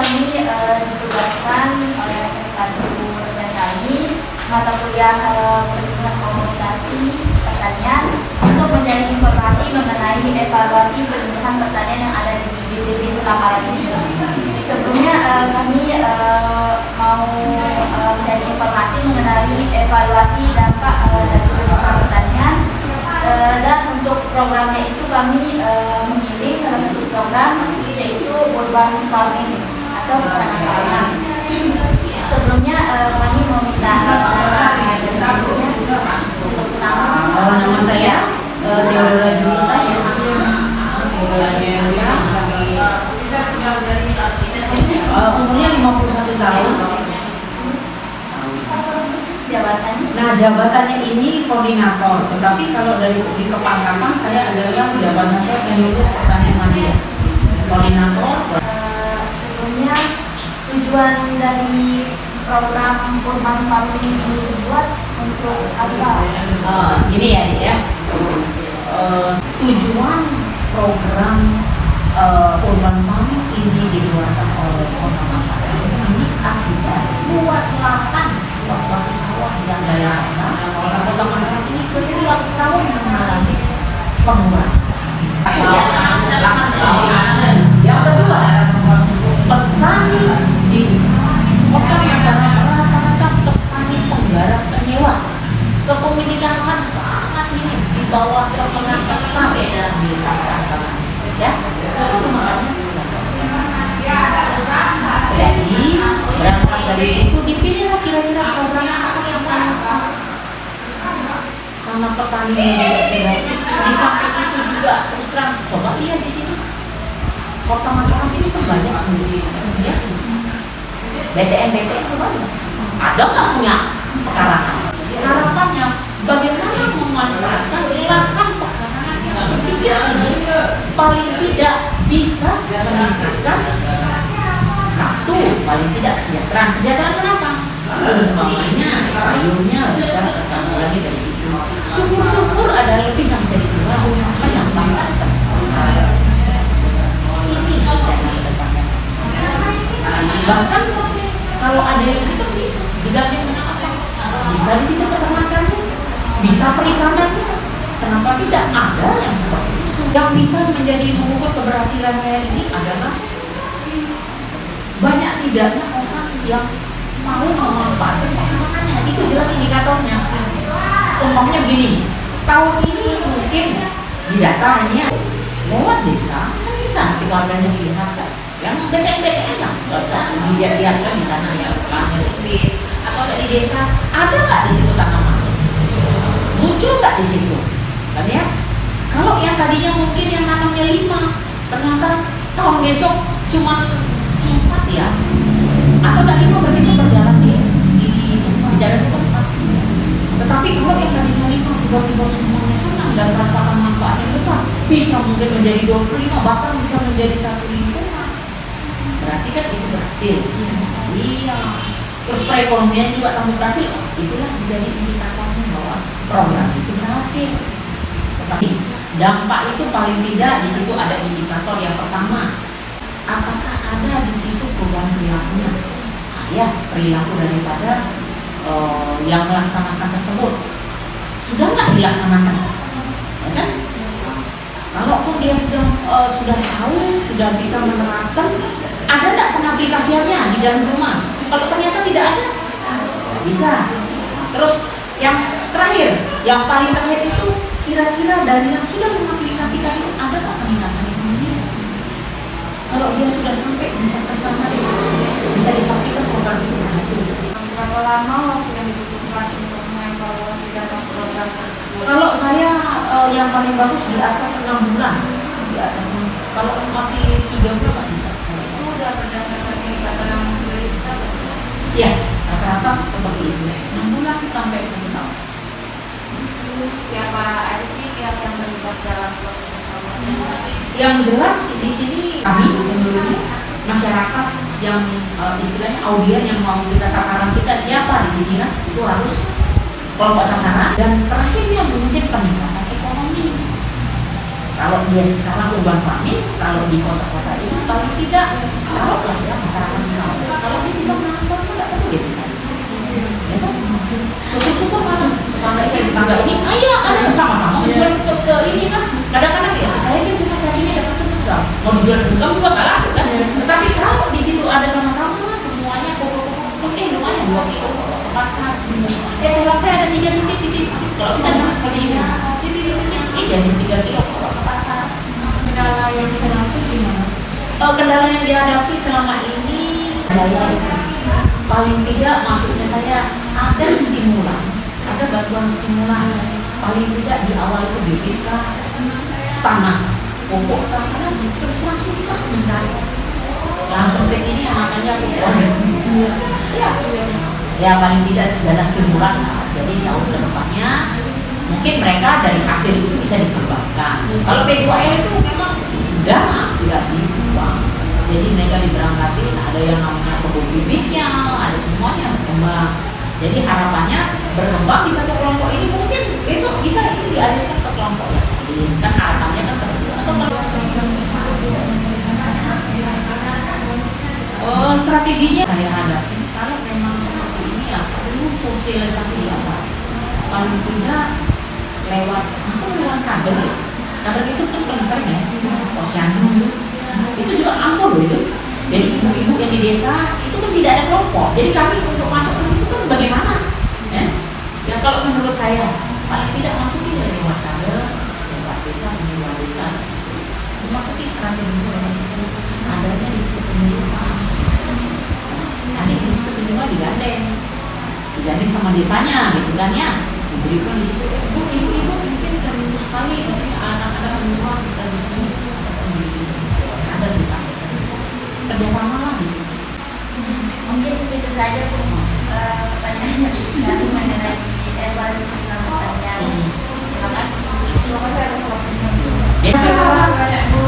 kami ditugaskan oleh SN1 dosen kami mata kuliah perlindungan komunikasi pertanian untuk mencari informasi mengenai evaluasi perlindungan pertanian yang ada di BPP Selamaran ini. Sebelumnya kami mau mencari informasi mengenai evaluasi dampak dari perlindungan pertanian, dan untuk programnya itu kami memilih salah satu program yaitu urban farming atau pertanian. Sebelumnya kami mau minta untuk nama saya Deodora Julita ya. Umurnya 51 tahun. Jabatannya? Nah, jabatannya ini koordinator, tetapi kalau dari segi kepangkatan saya adalah jabatan saya penyuluh pertanian mandiri. Koordinator. Sebelumnya tujuan dari program urban farming ini dibuat untuk apa? Gini ya, Dik, ya. Tujuan program urban farming ini dikeluarkan oleh Kota Makassar ini akibat luas lahan, luas batu sawah yang daerah Kota Makassar ini setiap tahun mengalami pengurangan. Yang kedua, petani di Kota Makassar rata-rata petani penggarap penyewa, kepemilikan lahan sangat minim, di bawah setengah hektar di rata-rata, ya. Itu makanya. Jadi berangkat dari situ dipilihlah kira-kira program apa yang paling pas. Karena petani juga sudah di samping itu juga terus terang coba lihat di sini Kota Makassar ini kan banyak ya. BTN coba lihat. Ada nggak punya pekarangan? Harapannya bagaimana memanfaatkan lahan pekarangan yang sedikit ini paling tidak bisa meningkatkan satu, paling tidak kesejahteraan. Kesejahteraan kenapa? Umpamanya sayurnya bisa bertambah lagi dari situ. Syukur-syukur ada lebih yang bisa dijual, apa yang banyak. Ini jangan bertambah. Bahkan kalau ada yang itu bisa diganti dengan apa? Bisa di situ peternakannya, bisa perikanannya. Kenapa tidak? Ada yang seperti itu. Yang bisa menjadi mengukur keberhasilannya ini adalah banyak tidaknya orang yang mau memanfaatkan peternakannya. Itu jelas indikatornya. Umpamanya begini, tahun ini mungkin di datanya lewat desa bisa nanti warganya dilihat kan, yang BTN lah, nggak usah dilihat-lihat kan di sana yang lahannya sempit atau ada di desa, ada nggak di situ tanaman, muncul nggak di situ, kan ya? Kalau yang tadinya mungkin yang nanamnya 5, ternyata tahun besok cuma 4 ya, atau tadi mau berarti berjalan di jalan itu 4. Tetapi kalau yang tadinya 5 tiba-tiba semuanya senang dan merasakan manfaatnya besar, bisa mungkin menjadi 25, bahkan bisa menjadi 1 lingkungan. Berarti kan itu berhasil. Iya. Terus perekonomian juga tambah berhasil. Itulah menjadi indikatornya bahwa program itu berhasil. Tetapi dampak itu paling tidak di situ ada indikator yang pertama. Apakah ada di situ perubahan perilakunya? Ya, perilaku daripada yang melaksanakan tersebut sudah nggak dilaksanakan, ya kan? Kalaupun dia sudah tahu, sudah bisa menerapkan, ada nggak pengaplikasiannya di dalam rumah? Kalau ternyata tidak ada, nggak bisa. Terus yang terakhir, yang paling terakhir itu kira-kira dari yang sudah mengaplikasikan itu ada nggak peningkatan ekonomi? Kalau dia sudah sampai bisa kesana, bisa dipastikan program itu berhasil. Berapa lama waktu yang dibutuhkan untuk mengevaluasi data program tersebut? Kalau saya yang paling bagus di atas 6 bulan, di atas 6. Kalau masih 3 bulan nggak bisa. Itu udah berdasarkan indikator yang sudah ditetapkan? Iya, rata-rata seperti itu. 6 bulan sampai 1 tahun. Terus siapa aja sih pihak yang terlibat dalam proses evaluasi? Yang jelas di sini kami tentunya masyarakat yang istilahnya audien yang mau kita sasaran kita siapa di sini kan, itu harus kelompok sasaran. Dan terakhirnya mungkin peningkatan ekonomi. Kalau dia sekarang urban farming, kalau di kota-kota ini paling tidak taruhlah ya masyarakat kalau dia bisa menangkap nggak tahu dia bisa. Ya kan? Syukur-syukur malah tetangga ini, ayah ada sama-sama menjual ke ini kan. Kadang-kadang ya saya kan cuma carinya dapat segenggam, mau dijual segenggam juga nggak laku kan. Tetapi kalau di situ ada sama-sama semuanya pokok-pokok lumayan 2 kilo ke pasar. Tolong saya ada 3 titik. Kalau kita harus seperti ini, titik-titik jadi 3 kilo ke pasar. Kendala yang dihadapi gimana? Kendala yang dihadapi selama ini paling tidak maksudnya saya ada stimulan, ada bantuan stimulan paling tidak di awal itu bibit tanah pupuk karena terus terang susah mencari langsung ke ini namanya pupuk ya paling tidak dana stimulan jadi tahun ke depannya mungkin mereka dari hasil itu bisa dikembangkan. Kalau P2R itu memang dana tidak sih uang. Jadi mereka diberangkatin, ada yang namanya kebun bibitnya, ada semuanya berkembang. Jadi harapannya berkembang di satu kelompok ini mungkin besok bisa ini dialihkan ke kelompok yang lain. Kan harapannya kan seperti itu. Atau strateginya saya hadapi kalau memang seperti ini ya perlu sosialisasi di awal. Paling tidak lewat kader. Kader itu kan paling sering ya, posyandu itu juga ampuh loh itu. Jadi ibu-ibu yang di desa itu kan tidak ada kelompok. Jadi kami untuk masuk ke situ kan bagaimana? Ya kalau menurut saya paling tidak masukin dari lewat kader, lewat desa, lewat desa, masuki strategi lewat situ. Adanya di situ penyuluhan. Nanti di situ penyuluhan digandeng sama desanya, gitu kan ya. Diberikan di situ. Ibu-ibu mungkin seminggu sekali, maksudnya anak-anak penyuluhan kita di sini. Ada di sana kerjasama lah di sini. Mungkin itu saja pertanyaannya kami mengenai evaluasi program pertanian. Terima kasih. Semoga saya dapat waktunya. Terima kasih banyak Bu.